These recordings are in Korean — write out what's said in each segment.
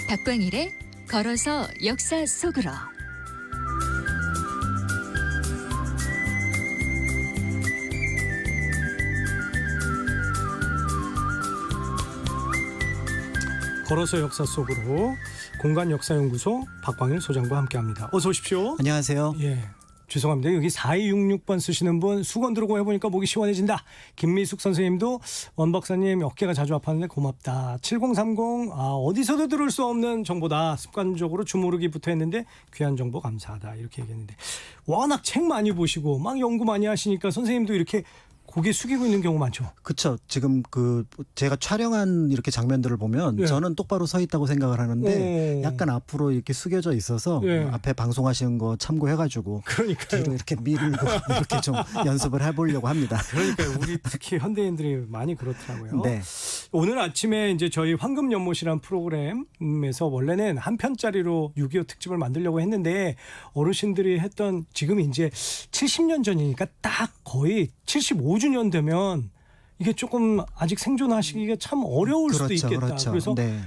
박광일의 걸어서 역사 속으로. 걸어서 역사 속으로 공간역사연구소 박광일 소장과 함께합니다. 어서 오십시오. 안녕하세요. 예, 죄송합니다. 여기 4266번 쓰시는 분 수건 들고 해보니까 목이 시원해진다. 김미숙 선생님도 원 박사님 어깨가 자주 아팠는데 고맙다. 7030 어디서도 들을 수 없는 정보다. 습관적으로 주무르기부터 했는데 귀한 정보 감사하다. 이렇게 얘기했는데 워낙 책 많이 보시고 막 연구 많이 하시니까 선생님도 이렇게 고개 숙이고 있는 경우 많죠. 그렇죠. 지금 제가 촬영한 이렇게 장면들을 보면 예. 저는 똑바로 서 있다고 생각을 하는데 오. 약간 앞으로 이렇게 숙여져 있어서 예. 앞에 방송하시는 거 참고해가지고 그러니까요. 뒤로 이렇게 밀고 이렇게 좀 연습을 해보려고 합니다. 그러니까요. 우리 특히 현대인들이 많이 그렇더라고요. 네. 오늘 아침에 이제 저희 황금연못이라는 프로그램에서 원래는 한 편짜리로 6.25 특집을 만들려고 했는데 어르신들이 했던 지금 이제 70년 전이니까 딱 거의 75주년 되면 이게 조금 아직 생존하시기가 참 어려울 수도 있겠다. 그렇죠. 그래서 네.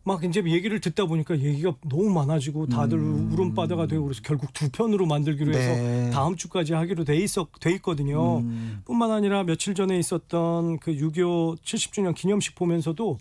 막 이제 얘기를 듣다 보니까 얘기가 너무 많아지고 다들 울음바다가 되고 그래서 결국 두 편으로 만들기로 해서 네. 다음 주까지 하기로 돼 있거든요. 뿐만 아니라 며칠 전에 있었던 그 6.25 70주년 기념식 보면서도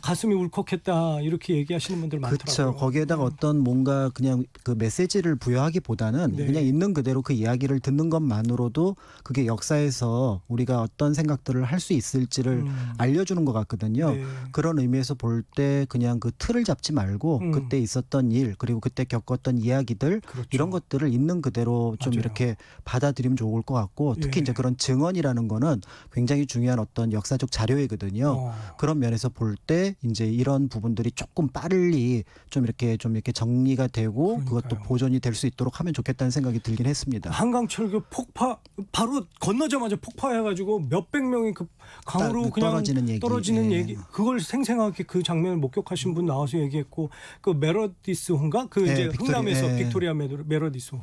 가슴이 울컥했다 이렇게 얘기하시는 분들 많더라고요. 그렇죠. 거기에다가 어떤 뭔가 그냥 그 메시지를 부여하기보다는 네. 그냥 있는 그대로 그 이야기를 듣는 것만으로도 그게 역사에서 우리가 어떤 생각들을 할 수 있을지를 알려주는 것 같거든요. 네. 그런 의미에서 볼 때 그냥 그 틀을 잡지 말고 그때 있었던 일 그리고 그때 겪었던 이야기들 그렇죠. 이런 것들을 있는 그대로 좀 맞아요. 이렇게 받아들이면 좋을 것 같고 특히 예. 이제 그런 증언이라는 거는 굉장히 중요한 어떤 역사적 자료이거든요. 그런 면에서 볼 때 이제 이런 부분들이 조금 빨리 좀 이렇게 정리가 되고 그러니까요. 그것도 보존이 될 수 있도록 하면 좋겠다는 생각이 들긴 했습니다. 한강철교 폭파 바로 건너자마자 폭파해가지고 몇백 명이 그 강으로 그냥 떨어지는 얘기 그걸 생생하게 그 장면을 목격하신 분 나와서 얘기했고 그 메러디스호인가 그 네, 이제 흥남에서 빅토리아, 빅토리아 메러디스호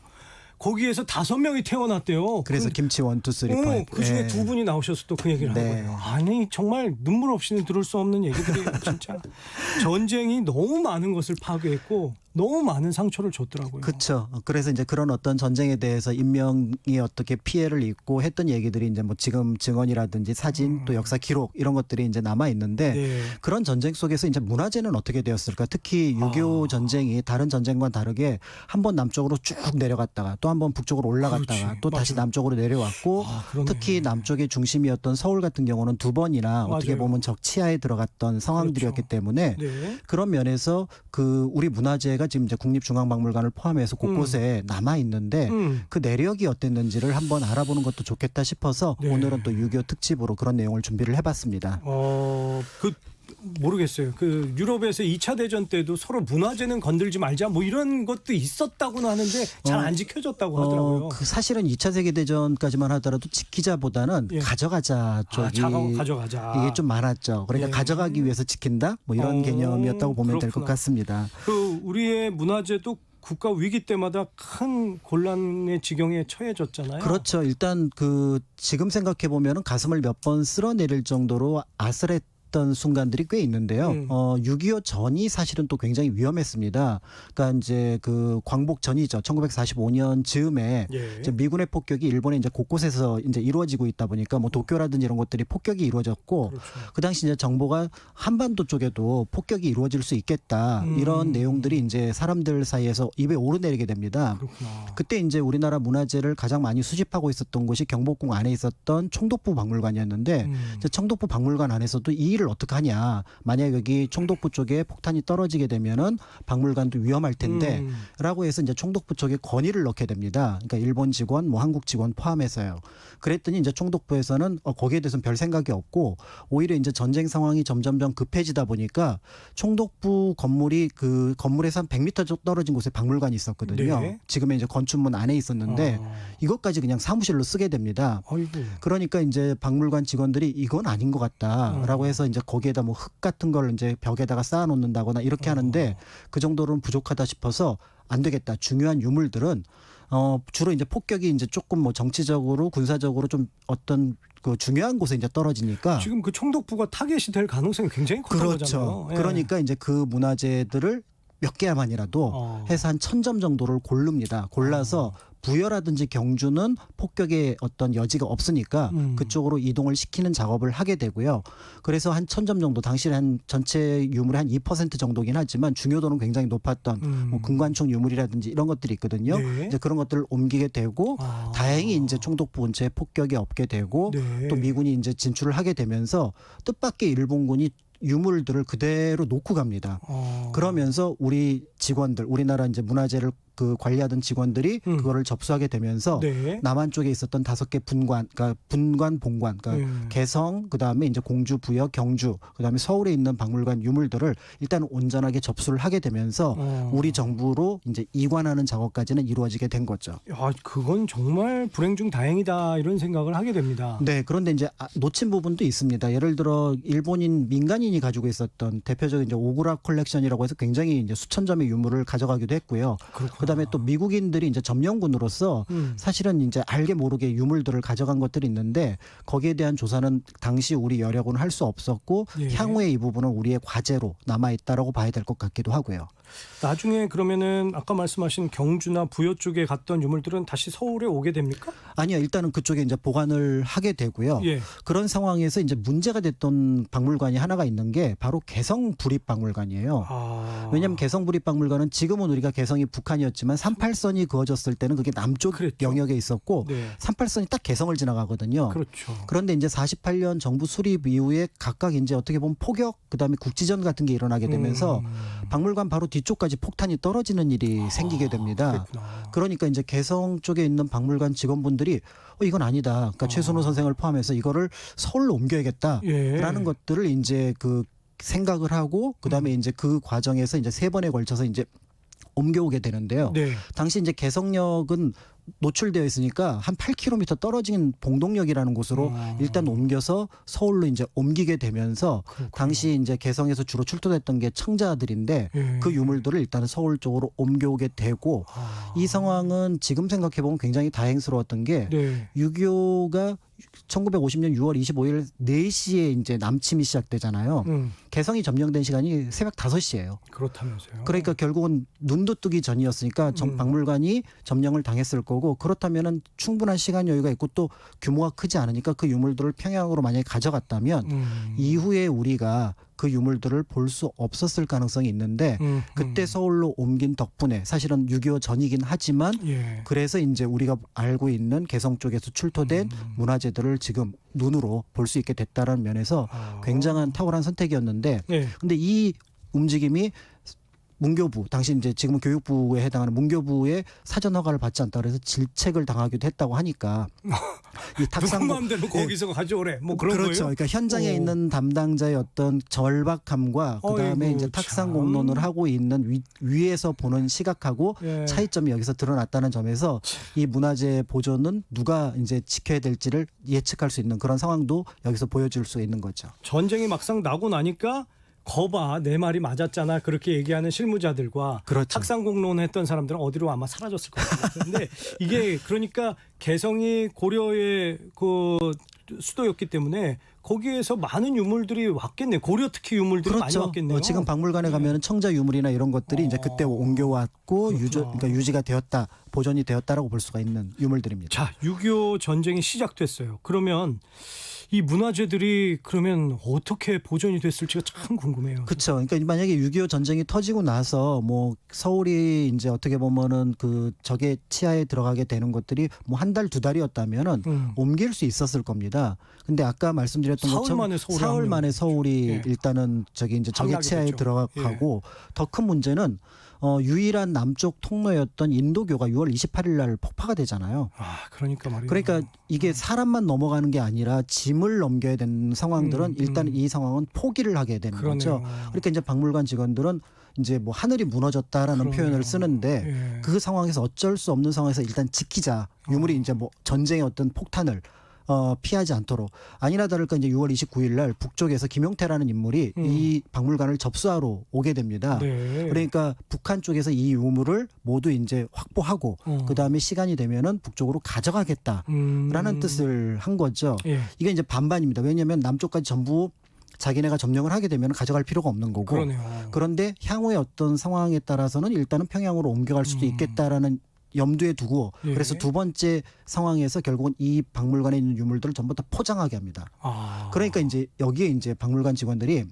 거기에서 5명이 태어났대요. 그래서 김치 1, 2, 3, 5. 그 중에 두 분이 나오셔서 또 그 얘기를 한 네. 거예요. 아니 정말 눈물 없이는 들을 수 없는 얘기들이에요. 진짜 전쟁이 너무 많은 것을 파괴했고 너무 많은 상처를 줬더라고요. 그렇죠. 그래서 이제 그런 어떤 전쟁에 대해서 인명이 어떻게 피해를 입고 했던 얘기들이 이제 뭐 지금 증언이라든지 사진 또 역사 기록 이런 것들이 이제 남아 있는데 네. 그런 전쟁 속에서 이제 문화재는 어떻게 되었을까? 특히 6.25 전쟁이 다른 전쟁과는 다르게 한 번 남쪽으로 쭉 내려갔다가 또 한 번 북쪽으로 올라갔다가 그렇지. 또 다시 맞아요. 남쪽으로 내려왔고 그러네. 특히 남쪽의 중심이었던 서울 같은 경우는 2번이나 어떻게 맞아요. 보면 적치하에 들어갔던 상황들이었기 그렇죠. 때문에 네. 그런 면에서 그 우리 문화재가 지금 이제 국립중앙박물관을 포함해서 곳곳에 남아 있는데 그 내력이 어땠는지를 한번 알아보는 것도 좋겠다 싶어서 네. 오늘은 또 6.25 특집으로 그런 내용을 준비를 해봤습니다. 모르겠어요. 그 유럽에서 2차 대전 때도 서로 문화재는 건들지 말자 뭐 이런 것도 있었다고는 하는데 잘 안 지켜졌다고 하더라고요. 그 사실은 2차 세계대전까지만 하더라도 지키자보다는 예. 가져가자 쪽이 가져가자. 이게 좀 많았죠. 그러니까 예. 가져가기 위해서 지킨다 뭐 이런 개념이었다고 보면 될 것 그렇구나. 같습니다. 그 우리의 문화재도 국가 위기 때마다 큰 곤란의 지경에 처해졌잖아요. 그렇죠. 일단 지금 생각해 보면은 가슴을 몇 번 쓸어내릴 정도로 아슬했던 순간들이 꽤 있는데요. 6.25 전이 사실은 또 굉장히 위험했습니다. 그러니까 이제 그 광복 전이죠. 1945년 즈음에 예. 이제 미군의 폭격이 일본에 이제 곳곳에서 이제 이루어지고 있다 보니까 뭐 도쿄라든지 이런 것들이 폭격이 이루어졌고 그렇죠. 그 당시 이제 정보가 한반도 쪽에도 폭격이 이루어질 수 있겠다 이런 내용들이 이제 사람들 사이에서 입에 오르내리게 됩니다. 그렇구나. 그때 이제 우리나라 문화재를 가장 많이 수집하고 있었던 곳이 경복궁 안에 있었던 총독부 박물관이었는데 이제 총독부 박물관 안에서도 이 일을 어떻게 하냐. 만약 여기 총독부 쪽에 폭탄이 떨어지게 되면은 박물관도 위험할 텐데 라고 해서 이제 총독부 쪽에 건의를 넣게 됩니다. 그러니까 일본 직원, 뭐 한국 직원 포함해서요. 그랬더니 이제 총독부에서는 거기에 대해서는 별 생각이 없고 오히려 이제 전쟁 상황이 점점점 급해지다 보니까 총독부 건물이 그 건물에서 한 100m 정도 떨어진 곳에 박물관이 있었거든요. 네. 지금의 이제 건축문 안에 있었는데 이것까지 그냥 사무실로 쓰게 됩니다. 아이고. 그러니까 이제 박물관 직원들이 이건 아닌 것 같다라고 해서 이제 거기에다 뭐 흙 같은 걸 이제 벽에다가 쌓아 놓는다거나 이렇게 하는데 그 정도로는 부족하다 싶어서 안 되겠다. 중요한 유물들은 주로 이제 폭격이 이제 조금 뭐 정치적으로 군사적으로 좀 어떤 그 중요한 곳에 이제 떨어지니까 지금 그 총독부가 타겟이 될 가능성이 굉장히 크다고 그렇죠. 하잖아요. 예. 그러니까 이제 그 문화재들을 몇 개만이라도 해서 한 1,000점 정도를 고릅니다. 골라서 부여라든지 경주는 폭격의 어떤 여지가 없으니까 그쪽으로 이동을 시키는 작업을 하게 되고요. 그래서 한 1,000점 정도 당시 한 전체 유물의 한 2% 정도긴 하지만 중요도는 굉장히 높았던 뭐 금관총 유물이라든지 이런 것들이 있거든요. 네. 이제 그런 것들을 옮기게 되고 다행히 이제 총독부 근처에 폭격이 없게 되고 네. 또 미군이 이제 진출을 하게 되면서 뜻밖의 일본군이 유물들을 그대로 놓고 갑니다. 그러면서 우리 직원들, 우리나라 이제 문화재를 그 관리하던 직원들이 그거를 접수하게 되면서 네. 남한 쪽에 있었던 5개 분관, 그러니까 분관, 본관, 그러니까 개성, 그다음에 이제 공주, 부여, 경주, 그다음에 서울에 있는 박물관 유물들을 일단 온전하게 접수를 하게 되면서 우리 정부로 이제 이관하는 작업까지는 이루어지게 된 거죠. 야, 그건 정말 불행 중 다행이다 이런 생각을 하게 됩니다. 네, 그런데 이제 놓친 부분도 있습니다. 예를 들어 일본인 민간인이 가지고 있었던 대표적인 이제 오구라 컬렉션이라고 해서 굉장히 이제 수천 점의 유물을 가져가기도 했고요. 그렇구나. 그다음에 또 미국인들이 이제 점령군으로서 사실은 이제 알게 모르게 유물들을 가져간 것들이 있는데 거기에 대한 조사는 당시 우리 여력은 할 수 없었고 예. 향후에 이 부분은 우리의 과제로 남아 있다라고 봐야 될 것 같기도 하고요. 나중에 그러면은 아까 말씀하신 경주나 부여 쪽에 갔던 유물들은 다시 서울에 오게 됩니까? 아니요, 일단은 그쪽에 이제 보관을 하게 되고요. 예. 그런 상황에서 이제 문제가 됐던 박물관이 하나가 있는 게 바로 개성 부립박물관이에요. 왜냐하면 개성 부립박물관은 지금은 우리가 개성이 북한이었지만 38선이 그어졌을 때는 그게 남쪽 그랬죠. 영역에 있었고 네. 38선이 딱 개성을 지나가거든요. 그렇죠. 그런데 이제 48년 정부 수립 이후에 각각 이제 어떻게 보면 포격, 그다음에 국지전 같은 게 일어나게 되면서 박물관 바로 뒤쪽까지 폭탄이 떨어지는 일이 생기게 됩니다. 그랬구나. 그러니까 이제 개성 쪽에 있는 박물관 직원분들이 이건 아니다. 그러니까 최순호 선생을 포함해서 이거를 서울로 옮겨야겠다라는 예. 것들을 이제 그 생각을 하고 그다음에 이제 그 과정에서 이제 3번에 걸쳐서 이제 옮겨오게 되는데요. 네. 당시 이제 개성역은 노출되어 있으니까 한 8km 떨어진 봉동역이라는 곳으로 일단 옮겨서 서울로 이제 옮기게 되면서 그렇구나. 당시 이제 개성에서 주로 출토됐던 게 청자들인데 예. 그 유물들을 일단은 서울 쪽으로 옮겨오게 되고 이 상황은 지금 생각해 보면 굉장히 다행스러웠던 게 네. 6.25가 1950년 6월 25일 4시에 이제 남침이 시작되잖아요. 개성이 점령된 시간이 새벽 5시예요. 그렇다면서요. 그러니까 결국은 눈도 뜨기 전이었으니까 박물관이 점령을 당했을 거고 그렇다면은 충분한 시간 여유가 있고 또 규모가 크지 않으니까 그 유물들을 평양으로 만약에 가져갔다면 이후에 우리가 그 유물들을 볼 수 없었을 가능성이 있는데 그때 서울로 옮긴 덕분에 사실은 6.25 전이긴 하지만 예. 그래서 이제 우리가 알고 있는 개성 쪽에서 출토된 문화재들을 지금 눈으로 볼 수 있게 됐다는 면에서 굉장한 탁월한 선택이었는데 예. 근데 이 움직임이 문교부 당시 이제 지금은 교육부에 해당하는 문교부의 사전 허가를 받지 않다 그래서 질책을 당하기도 했다고 하니까 이 누구 탁상공 마음대로 거기서 가져오래. 뭐 그런 그렇죠. 거예요? 그러니까 현장에 있는 담당자의 어떤 절박함과 그다음에 어이구, 이제 참. 탁상 공론을 하고 있는 위에서 보는 시각하고 예. 차이점이 여기서 드러났다는 점에서 이 문화재 보존은 누가 이제 지켜야 될지를 예측할 수 있는 그런 상황도 여기서 보여줄 수 있는 거죠. 전쟁이 막상 나고 나니까 거봐 내 말이 맞았잖아 그렇게 얘기하는 실무자들과 그렇죠. 탁상공론 했던 사람들은 어디로 아마 사라졌을 것 같은데 이게 그러니까 개성이 고려의 그 수도였기 때문에 거기에서 많은 유물들이 왔겠네. 고려 특히 유물들이 많이 왔겠네요. 지금 박물관에 가면은 청자 유물이나 이런 것들이 이제 그때 옮겨왔고 그러니까 유지가 되었다, 보존이 되었다라고 볼 수가 있는 유물들입니다. 자, 6.25 전쟁이 시작됐어요. 그러면 이 문화재들이 그러면 어떻게 보존이 됐을지가 참 궁금해요. 그렇죠. 그러니까 만약에 6.25 전쟁이 터지고 나서 뭐 서울이 이제 어떻게 보면은 그 적의 치하에 들어가게 되는 것들이 뭐 한 달, 2달이었다면은 옮길 수 있었을 겁니다. 근데 아까 말씀드렸던 사흘 것처럼 만에 서울이 사흘 만에 서울이 예. 일단은 저기 이제 적의 함락이 치하에 됐죠. 들어가고 더 큰 문제는 유일한 남쪽 통로였던 인도교가 6월 28일 날 폭파가 되잖아요. 아, 그러니까 말이에요. 그러니까 이게 사람만 넘어가는 게 아니라 짐을 넘겨야 되는 상황들은 일단 이 상황은 포기를 하게 되는 그러네요. 거죠. 그러니까 이제 박물관 직원들은 이제 뭐 하늘이 무너졌다라는 그러네요. 표현을 쓰는데 예. 그 상황에서 어쩔 수 없는 상황에서 일단 지키자. 유물이 이제 뭐 전쟁의 어떤 폭탄을 피하지 않도록 아니나 다를까 이제 6월 29일 날 북쪽에서 김용태라는 인물이 이 박물관을 접수하러 오게 됩니다. 네. 그러니까 북한 쪽에서 이 유물을 모두 이제 확보하고 그 다음에 시간이 되면은 북쪽으로 가져가겠다라는 뜻을 한 거죠. 예. 이게 이제 반반입니다. 왜냐하면 남쪽까지 전부 자기네가 점령을 하게 되면 가져갈 필요가 없는 거고. 그러네요. 그런데 향후의 어떤 상황에 따라서는 일단은 평양으로 옮겨갈 수도 있겠다라는 염두에 두고 예. 그래서 두 번째 상황에서 결국은 이 박물관에 있는 유물들을 전부 다 포장하게 합니다. 그러니까 이제 여기에 이제 박물관 직원들이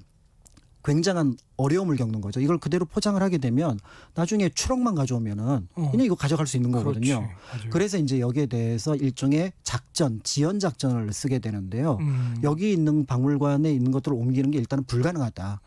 굉장한 어려움을 겪는 거죠. 이걸 그대로 포장을 하게 되면 나중에 추억만 가져오면은 그냥 이거 가져갈 수 있는 거거든요. 그렇지. 그래서 이제 여기에 대해서 일종의 작전, 지연 작전을 쓰게 되는데요. 여기 있는 박물관에 있는 것들을 옮기는 게 일단은 불가능하다.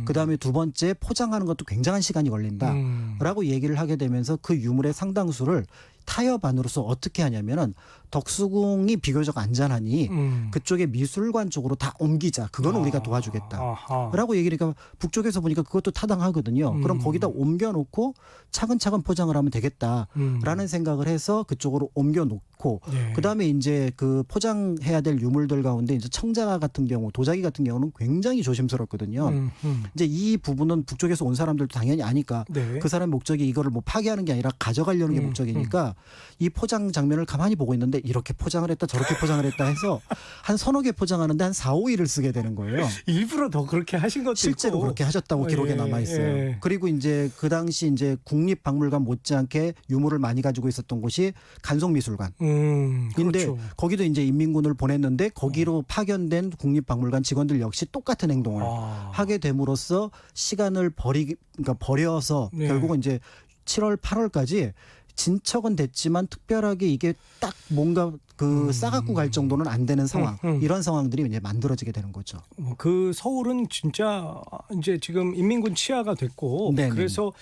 그다음에 두 번째 포장하는 것도 굉장한 시간이 걸린다라고 얘기를 하게 되면서 그 유물의 상당수를 타협안으로서 어떻게 하냐면은 덕수궁이 비교적 안전하니 그쪽에 미술관 쪽으로 다 옮기자. 그거는 우리가 도와주겠다라고 얘기를 하니까 북쪽에서 보니까 그것도 타당하거든요. 그럼 거기다 옮겨놓고 차근차근 포장을 하면 되겠다라는 생각을 해서 그쪽으로 옮겨놓고 네. 그다음에 이제 그 포장해야 될 유물들 가운데 이제 청자 같은 경우, 도자기 같은 경우는 굉장히 조심스럽거든요. 이제 이 부분은 북쪽에서 온 사람들도 당연히 아니까 네. 그 사람의 목적이 이거를 뭐 파괴하는 게 아니라 가져가려는 게 목적이니까 이 포장 장면을 가만히 보고 있는데 이렇게 포장을 했다 저렇게 포장을 했다 해서 한 서너 개 포장하는데 한 4, 5일을 쓰게 되는 거예요. 일부러 더 그렇게 하신 것도 실제로 있고. 그렇게 하셨다고 기록에 예, 남아 있어요. 예. 그리고 이제 그 당시 이제 국립박물관 못지않게 유물을 많이 가지고 있었던 곳이 간송미술관. 근데 그렇죠. 거기도 이제 인민군을 보냈는데 거기로 파견된 국립박물관 직원들 역시 똑같은 행동을 하게 됨으로써 시간을 그러니까 버려서 네. 결국은 이제 7월, 8월까지 진척은 됐지만 특별하게 이게 딱 뭔가 그 싸갖고 갈 정도는 안 되는 상황 이런 상황들이 이제 만들어지게 되는 거죠. 그 서울은 진짜 이제 지금 인민군 치하가 됐고 네네. 그래서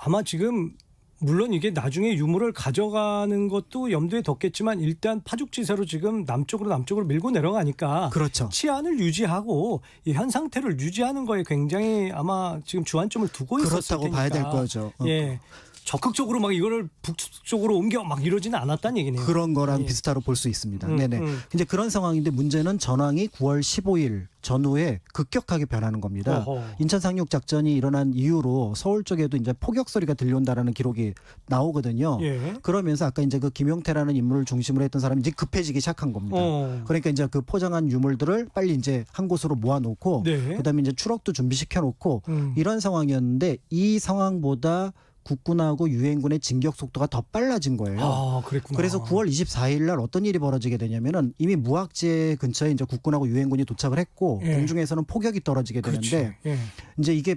아마 지금 물론 이게 나중에 유물을 가져가는 것도 염두에 뒀겠지만 일단 파죽지세로 지금 남쪽으로 밀고 내려가니까 그렇죠. 치안을 유지하고 이 현 상태를 유지하는 거에 굉장히 아마 지금 주안점을 두고 있었을 그렇다고 테니까. 봐야 될 거죠. 예. 적극적으로 막 이거를 북쪽으로 옮겨 막 이러지는 않았다는 얘기네요. 그런 거랑 예. 비슷하로 볼 수 있습니다. 네네. 이제 그런 상황인데 문제는 전황이 9월 15일 전후에 급격하게 변하는 겁니다. 어허. 인천 상륙 작전이 일어난 이후로 서울 쪽에도 이제 포격 소리가 들려온다라는 기록이 나오거든요. 예. 그러면서 아까 이제 그 김용태라는 인물을 중심으로 했던 사람이 이제 급해지기 시작한 겁니다. 그러니까 이제 그 포장한 유물들을 빨리 이제 한 곳으로 모아놓고 네. 그다음에 이제 추록도 준비시켜놓고 이런 상황이었는데 이 상황보다 국군하고 유엔군의 진격 속도가 더 빨라진 거예요. 아, 그랬구나. 그래서 9월 24일 날 어떤 일이 벌어지게 되냐면은 이미 무학지에 근처에 이제 국군하고 유엔군이 도착을 했고 예. 공중에서는 폭격이 떨어지게 되는데 그렇지. 예. 이제 이게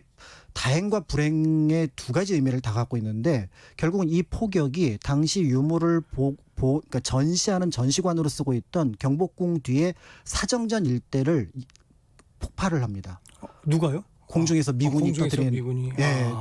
다행과 불행의 두 가지 의미를 다 갖고 있는데 결국은 이 폭격이 당시 유물을 그러니까 전시하는 전시관으로 쓰고 있던 경복궁 뒤에 사정전 일대를 폭발을 합니다. 누가요? 공중에서 미군이 공중에서 떠들인 미군이.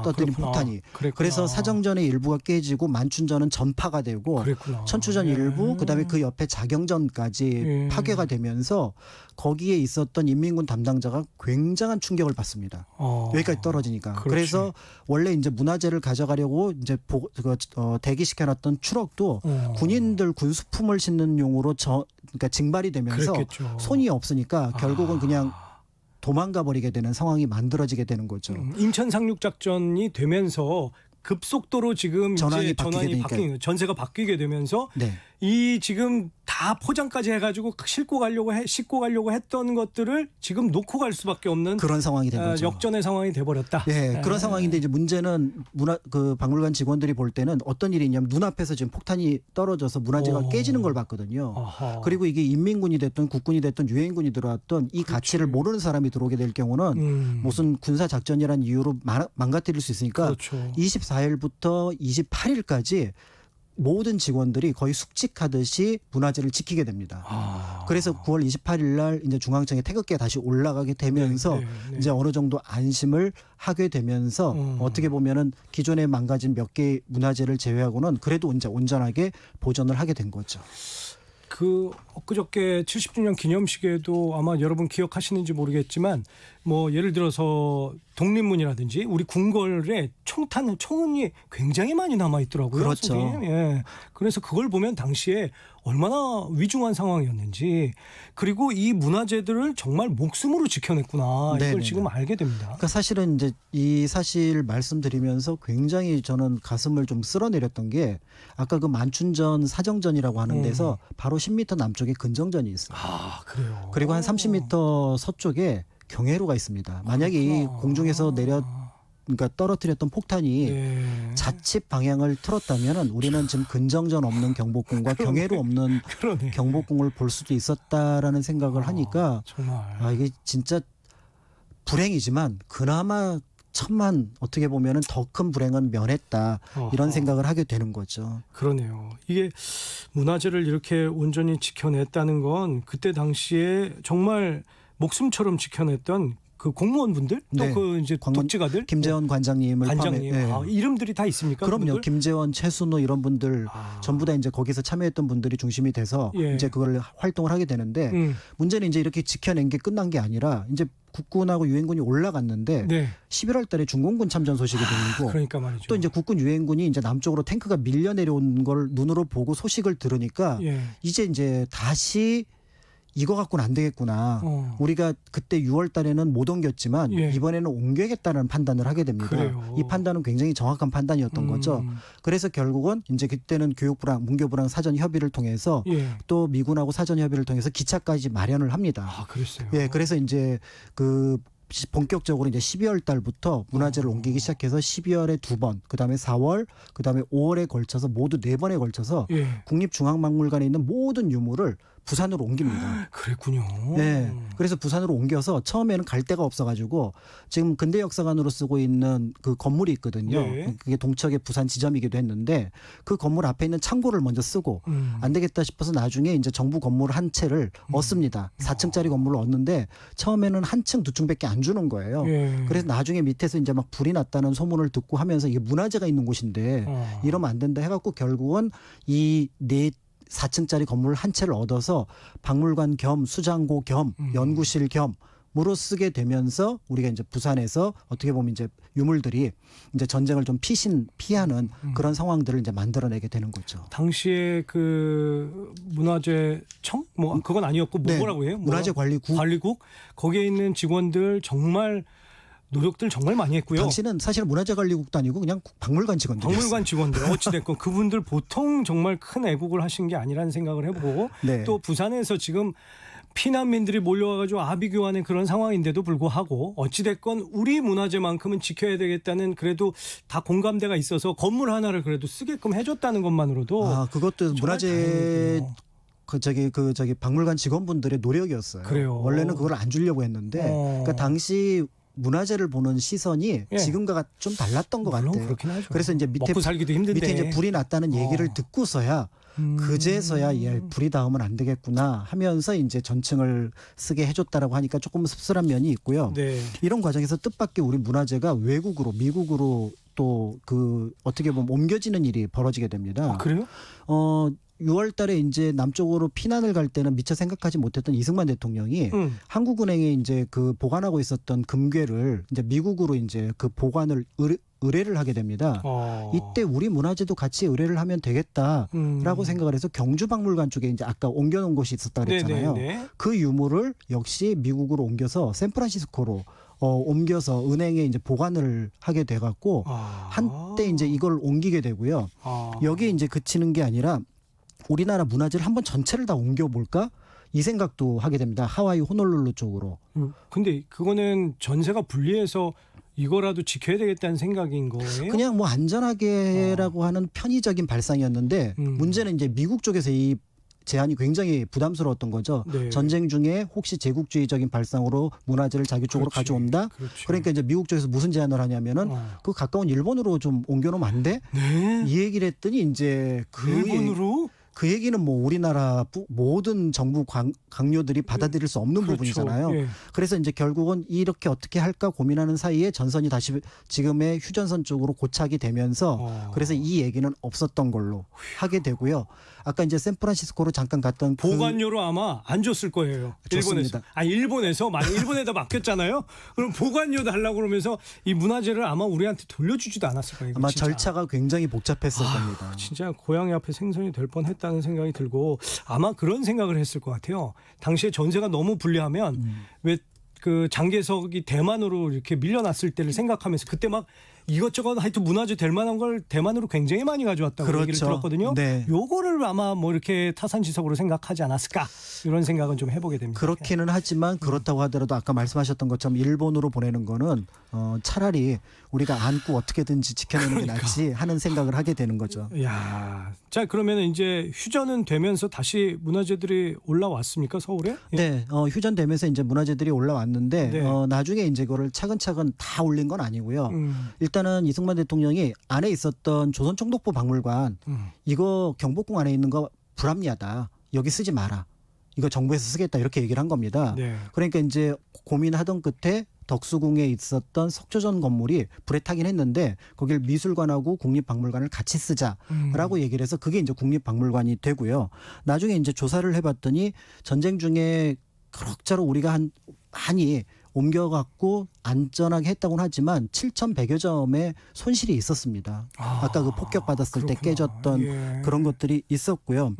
떠들인 그렇구나. 폭탄이. 그랬구나. 그래서 사정전의 일부가 깨지고 만춘전은 전파가 되고 그랬구나. 천추전 예. 일부 그다음에 그 옆에 자경전까지 예. 파괴가 되면서 거기에 있었던 인민군 담당자가 굉장한 충격을 받습니다. 여기까지 떨어지니까. 그렇지. 그래서 원래 이제 문화재를 가져가려고 이제 대기시켜놨던 추록도 군인들 군수품을 싣는 용으로 그러니까 징발이 되면서 그랬겠죠. 손이 없으니까 결국은 그냥 도망가 버리게 되는 상황이 만들어지게 되는 거죠. 인천 상륙 작전이 되면서 급속도로 지금 전황이 이제 바뀌게 전환이 되니까요. 바뀌는 전세가 바뀌게 되면서 네. 이 지금 다 포장까지 해가지고 싣고 가려고 했던 것들을 지금 놓고 갈 수밖에 없는 그런 상황이 된 거죠. 역전의 상황이 돼버렸다. 예, 그런 상황인데 이제 문제는 그 박물관 직원들이 볼 때는 어떤 일이 있냐면 눈앞에서 지금 폭탄이 떨어져서 문화재가 깨지는 걸 봤거든요. 아하. 그리고 이게 인민군이 됐든 국군이 됐든 유엔군이 들어왔던 이 가치를 모르는 사람이 들어오게 될 경우는 무슨 군사 작전이란 이유로 망가뜨릴 수 있으니까 그렇죠. 24일부터 28일까지 모든 직원들이 거의 숙직하듯이 문화재를 지키게 됩니다. 그래서 9월 28일 날 이제 중앙청에 태극기가 다시 올라가게 되면서 네. 이제 어느 정도 안심을 하게 되면서 어떻게 보면은 기존에 망가진 몇 개의 문화재를 제외하고는 그래도 이제 온전하게 보존을 하게 된 거죠. 엊그저께 70주년 기념식에도 아마 여러분 기억하시는지 모르겠지만 뭐 예를 들어서 독립문이라든지 우리 궁궐에 총이 굉장히 많이 남아 있더라고요. 그렇죠. 선생님. 예. 그래서 그걸 보면 당시에 얼마나 위중한 상황이었는지 그리고 이 문화재들을 정말 목숨으로 지켜냈구나. 이걸 네네네. 지금 알게 됩니다. 그러니까 사실은 이제 이 사실 말씀드리면서 굉장히 저는 가슴을 좀 쓸어내렸던 게 아까 그 만춘전 사정전이라고 하는 데서 바로 10m 남쪽에 근정전이 있어요. 아, 그래요. 그리고 한 30m 서쪽에 경회로가 있습니다. 만약에 이 그렇구나. 공중에서 그러니까 떨어뜨렸던 폭탄이 네. 자칫 방향을 틀었다면 우리는 지금 근정전 없는 경복궁과 경회로 없는 그러네. 경복궁을 볼 수도 있었다라는 생각을 하니까 정말. 이게 진짜 불행이지만 그나마 천만 어떻게 보면은 더 큰 불행은 면했다 이런 어허. 생각을 하게 되는 거죠. 그러네요. 이게 문화재를 이렇게 온전히 지켜냈다는 건 그때 당시에 정말 목숨처럼 지켜냈던 그 공무원분들 또 네. 그 이제 관원- 독재가들 김재원 관장님을 관장님 포함해- 예. 아, 이름들이 다 있습니까? 그럼요. 그분들? 김재원, 최순호 이런 분들 아. 전부 다 이제 거기서 참여했던 분들이 중심이 돼서 예. 이제 그걸 활동을 하게 되는데 문제는 이제 이렇게 지켜낸 게 끝난 게 아니라 이제 국군하고 유엔군이 올라갔는데 네. 11월 달에 중공군 참전 소식이 들리고 그러니까 말이죠. 또 이제 국군 유엔군이 이제 남쪽으로 탱크가 밀려 내려온 걸 눈으로 보고 소식을 들으니까 예. 이제 다시 이거 갖고는 안 되겠구나. 어. 우리가 그때 6월 달에는 못 옮겼지만 예. 이번에는 옮겨야겠다는 판단을 하게 됩니다. 그래요. 이 판단은 굉장히 정확한 판단이었던 거죠. 그래서 결국은 이제 그때는 교육부랑 문교부랑 사전 협의를 통해서 예. 또 미군하고 사전 협의를 통해서 기차까지 마련을 합니다. 아, 그랬어요. 예, 그래서 이제 그 본격적으로 이제 12월 달부터 문화재를 옮기기 시작해서 12월에 2번, 그다음에 4월, 그다음에 5월에 걸쳐서 모두 4번에 걸쳐서 예. 국립중앙박물관에 있는 모든 유물을 부산으로 옮깁니다. 그랬군요. 네. 그래서 부산으로 옮겨서 처음에는 갈 데가 없어가지고 지금 근대역사관으로 쓰고 있는 그 건물이 있거든요. 네. 그게 동척의 부산 지점이기도 했는데 그 건물 앞에 있는 창고를 먼저 쓰고 안 되겠다 싶어서 나중에 이제 정부 건물 한 채를 얻습니다. 4층짜리 건물을 얻는데 처음에는 한 층, 두 층밖에 안 주는 거예요. 예. 그래서 나중에 밑에서 이제 막 불이 났다는 소문을 듣고 하면서 이게 문화재가 있는 곳인데 이러면 안 된다 해갖고 결국은 이 4층짜리 건물 한 채를 얻어서 박물관 겸 수장고 겸 연구실 겸으로 쓰게 되면서 우리가 이제 부산에서 어떻게 보면 이제 유물들이 이제 전쟁을 좀 피하는 그런 상황들을 이제 만들어내게 되는 거죠. 당시에 그 문화재청 뭐 그건 아니었고 네. 뭐라고 해요? 문화재관리국. 관리국 거기에 있는 직원들 정말 노력들 정말 많이 했고요. 당시는 사실 문화재관리국도 아니고 그냥 박물관 직원들이었어요. 박물관 직원들 어찌됐건 그분들 보통 정말 큰 애국을 하신 게 아니라는 생각을 해보고 네. 또 부산에서 지금 피난민들이 몰려와가지고 아비규환의 그런 상황인데도 불구하고 어찌됐건 우리 문화재만큼은 지켜야 되겠다는 그래도 다 공감대가 있어서 건물 하나를 그래도 쓰게끔 해줬다는 것만으로도 아, 그것도 정말 문화재 다행이네요. 저기 박물관 직원분들의 노력이었어요. 그래요. 원래는 그걸 안 주려고 했는데 그러니까 당시 문화재를 보는 시선이 예. 지금과 좀 달랐던 것 물론 같아요. 그렇긴 하죠. 그래서 이제 먹고 살기도 힘든데 밑에 이제 불이 났다는 얘기를 듣고서야 그제서야 불이 닿으면 안 되겠구나 하면서 이제 전층을 쓰게 해줬다라고 하니까 조금 씁쓸한 면이 있고요. 네. 이런 과정에서 뜻밖의 우리 문화재가 외국으로 미국으로 또 그 어떻게 보면 옮겨지는 일이 벌어지게 됩니다. 아, 그래요? 6월 달에 이제 남쪽으로 피난을 갈 때는 미처 생각하지 못했던 이승만 대통령이 한국은행에 이제 그 보관하고 있었던 금괴를 이제 미국으로 이제 그 보관을 의뢰를 하게 됩니다. 이때 우리 문화재도 같이 의뢰를 하면 되겠다라고 생각을 해서 경주박물관 쪽에 이제 아까 옮겨놓은 곳이 있었다 그랬잖아요. 네네네. 그 유물을 역시 미국으로 옮겨서 샌프란시스코로 옮겨서 은행에 이제 보관을 하게 돼갖고 한때 이제 이걸 옮기게 되고요. 여기에 이제 그치는 게 아니라 우리나라 문화재를 한번 전체를 다 옮겨볼까? 이 생각도 하게 됩니다. 하와이 호놀룰루 쪽으로. 근데 그거는 전세가 분리해서 이거라도 지켜야 되겠다는 생각인 거예요? 그냥 뭐 안전하게라고 하는 편의적인 발상이었는데 문제는 이제 미국 쪽에서 이 제안이 굉장히 부담스러웠던 거죠. 네. 전쟁 중에 혹시 제국주의적인 발상으로 문화재를 자기 쪽으로 그렇지. 가져온다? 그렇죠. 그러니까 이제 미국 쪽에서 무슨 제안을 하냐면은 그 가까운 일본으로 좀 옮겨놓으면 안 돼? 네. 이 얘기를 했더니 이제 일본으로? 그 얘기는 뭐 우리나라 모든 정부 강요들이 받아들일 수 없는 그렇죠. 부분이잖아요. 예. 그래서 이제 결국은 이렇게 어떻게 할까 고민하는 사이에 전선이 다시 지금의 휴전선 쪽으로 고착이 되면서 그래서 이 얘기는 없었던 걸로 하게 되고요. 아까 이제 샌프란시스코로 잠깐 갔던 보관료로 아마 안 줬을 거예요. 좋습니다. 일본에서 만약 일본에다 맡겼잖아요. 그럼 보관료 달라고 그러면서 이 문화재를 아마 우리한테 돌려주지도 않았을 거예요. 아마 진짜. 절차가 굉장히 복잡했을 겁니다. 진짜 고양이 앞에 생선이 될 뻔했다는 생각이 들고 아마 그런 생각을 했을 것 같아요. 당시에 전세가 너무 불리하면 왜 그 장개석이 대만으로 이렇게 밀려났을 때를 생각하면서 그때 막 이것저것 하여튼 문화재 될 만한 걸 대만으로 굉장히 많이 가져왔다고 그렇죠. 얘기를 들었거든요. 네. 요거를 아마 뭐 이렇게 타산지석으로 생각하지 않았을까 이런 생각은 좀 해보게 됩니다. 그렇기는 하지만 그렇다고 하더라도 아까 말씀하셨던 것처럼 일본으로 보내는 거는 차라리 우리가 안고 어떻게든지 지켜내는 게 낫지 하는 생각을 하게 되는 거죠. 야, 자 그러면 이제 휴전은 되면서 다시 문화재들이 올라왔습니까 서울에? 예. 네, 휴전되면서 이제 문화재들이 올라왔는데 네. 나중에 이제 그거를 차근차근 다 올린 건 아니고요. 음, 일단은 이승만 대통령이 안에 있었던 조선총독부 박물관 이거 경복궁 안에 있는 거 불합리하다. 여기 쓰지 마라. 이거 정부에서 쓰겠다 이렇게 얘기를 한 겁니다. 네. 그러니까 이제 고민하던 끝에 덕수궁에 있었던 석조전 건물이 불에 타긴 했는데 거길 미술관하고 국립박물관을 같이 쓰자라고 얘기를 해서 그게 이제 국립박물관이 되고요. 나중에 이제 조사를 해봤더니 전쟁 중에 그럭저럭 우리가 많이 옮겨갖고 안전하게 했다고는 하지만 7,100여 점의 손실이 있었습니다. 아까 그 폭격받았을 때 그렇구나. 깨졌던 예. 그런 것들이 있었고요.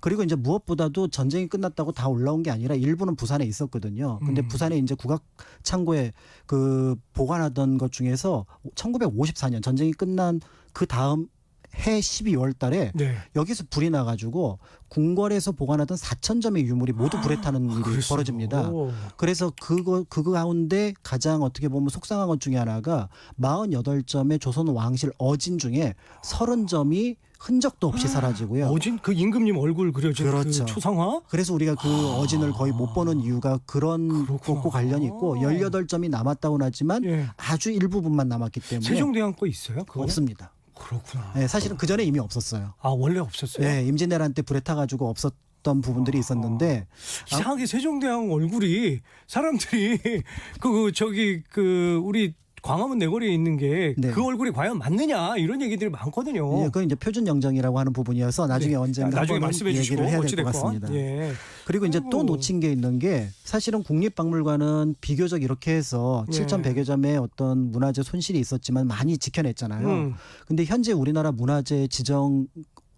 그리고 이제 무엇보다도 전쟁이 끝났다고 다 올라온 게 아니라 일부는 부산에 있었거든요. 근데 부산에 이제 국악 창고에 그 보관하던 것 중에서 1954년 전쟁이 끝난 그 다음 해 12월 달에 네. 여기서 불이 나가지고 궁궐에서 보관하던 4,000점의 유물이 모두 불에 타는 일이 그랬어요. 벌어집니다. 그래서 그거 가운데 가장 어떻게 보면 속상한 것 중에 하나가 48점의 조선 왕실 어진 중에 30점이 흔적도 없이 사라지고요. 어진 그 임금님 얼굴 그려진 그렇죠. 그 초상화? 그래서 우리가 그 어진을 거의 못 보는 이유가 그런 그렇구나. 것과 관련이 있고 18점이 남았다고는 하지만 예. 아주 일부분만 남았기 때문에 세종대왕 거 있어요? 그거는? 없습니다. 그렇구나. 네, 사실은 그 전에 이미 없었어요. 아 원래 없었어요? 네, 임진왜란 때 불에 타가지고 없었던 부분들이 있었는데 이상하게 세종대왕 얼굴이 사람들이 우리 광화문 내거리에 있는 게 그 네. 얼굴이 과연 맞느냐 이런 얘기들이 많거든요. 예, 그건 이제 표준 영정이라고 하는 부분이어서 나중에 네. 언젠가 나중에 한번 말씀해 주시고 얘기를 해야 될 것 어찌됐건. 같습니다. 예. 그리고 이제 또 아이고. 놓친 게 있는 게 사실은 국립박물관은 비교적 이렇게 해서 네. 7,100여 점의 어떤 문화재 손실이 있었지만 많이 지켜냈잖아요. 근데 현재 우리나라 문화재 지정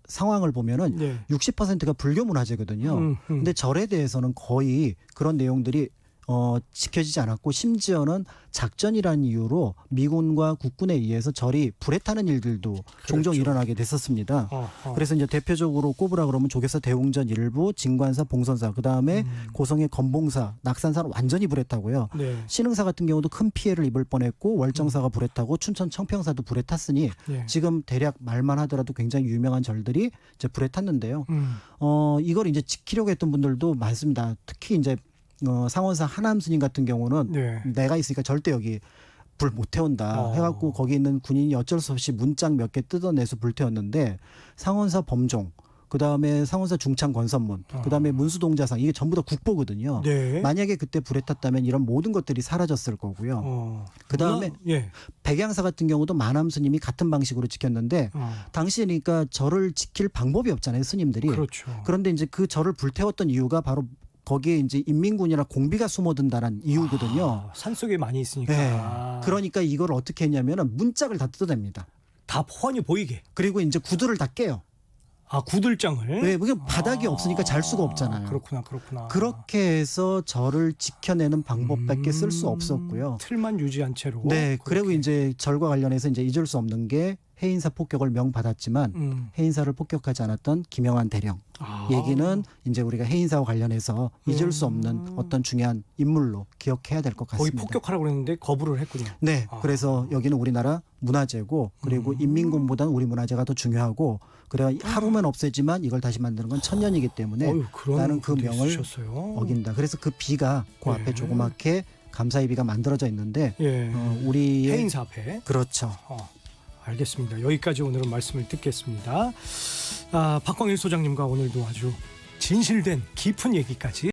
상황을 보면은 네. 60%가 불교 문화재거든요. 근데 절에 대해서는 거의 그런 내용들이 지켜지지 않았고 심지어는 작전이라는 이유로 미군과 국군에 의해서 절이 불에 타는 일들도 종종 그렇죠. 일어나게 됐었습니다. 어허. 그래서 이제 대표적으로 꼽으라 그러면 조계사 대웅전 일부, 진관사, 봉선사, 그다음에 고성의 건봉사, 낙산사는 완전히 불에 타고요. 네. 신흥사 같은 경우도 큰 피해를 입을 뻔했고 월정사가 불에 타고 춘천 청평사도 불에 탔으니 네. 지금 대략 말만 하더라도 굉장히 유명한 절들이 이제 불에 탔는데요. 이걸 이제 지키려고 했던 분들도 많습니다. 특히 이제 상원사 하남 스님 같은 경우는 네. 내가 있으니까 절대 여기 불 못 태운다 해갖고 거기 있는 군인이 어쩔 수 없이 문짝 몇 개 뜯어내서 불 태웠는데 상원사 범종 그다음에 상원사 중창 권선문 그다음에 문수동자상 이게 전부 다 국보거든요. 네. 만약에 그때 불에 탔다면 이런 모든 것들이 사라졌을 거고요. 그다음에 예. 백양사 같은 경우도 만암 스님이 같은 방식으로 지켰는데 당시니까 절을 지킬 방법이 없잖아요, 스님들이. 그렇죠. 그런데 이제 그 절을 불태웠던 이유가 바로 거기에 이제 인민군이나 공비가 숨어든다는 이유거든요. 산속에 많이 있으니까. 네. 그러니까 이걸 어떻게 했냐면은 문짝을 다 뜯어냅니다. 다 훤히 보이게. 그리고 이제 구두를 다 깨요. 아 구들장을. 왜? 그게 바닥이 없으니까 잘 수가 없잖아요. 그렇구나. 그렇게 해서 절을 지켜내는 방법밖에 쓸 수 없었고요. 틀만 유지한 채로. 네. 그리고 그렇게. 이제 절과 관련해서 이제 잊을 수 없는 게 해인사 폭격을 명받았지만 해인사를 폭격하지 않았던 김영한 대령 얘기는 이제 우리가 해인사와 관련해서 잊을 수 없는 어떤 중요한 인물로 기억해야 될 것 거의 같습니다. 폭격하라고 그랬는데 거부를 했군요. 네, 그래서 여기는 우리나라 문화재고 그리고 인민군보다는 우리 문화재가 더 중요하고 그래 하루면 없애지만 이걸 다시 만드는 건 천년이기 때문에 그런 나는 그 분도 명을 있으셨어요. 어긴다. 그래서 그 비가 그 앞에 네. 조그맣게 감사의 비가 만들어져 있는데 예. 우리의 해인사 앞에. 그렇죠. 알겠습니다. 여기까지 오늘은 말씀을 듣겠습니다. 박광일 소장님과 오늘도 아주 진실된 깊은 얘기까지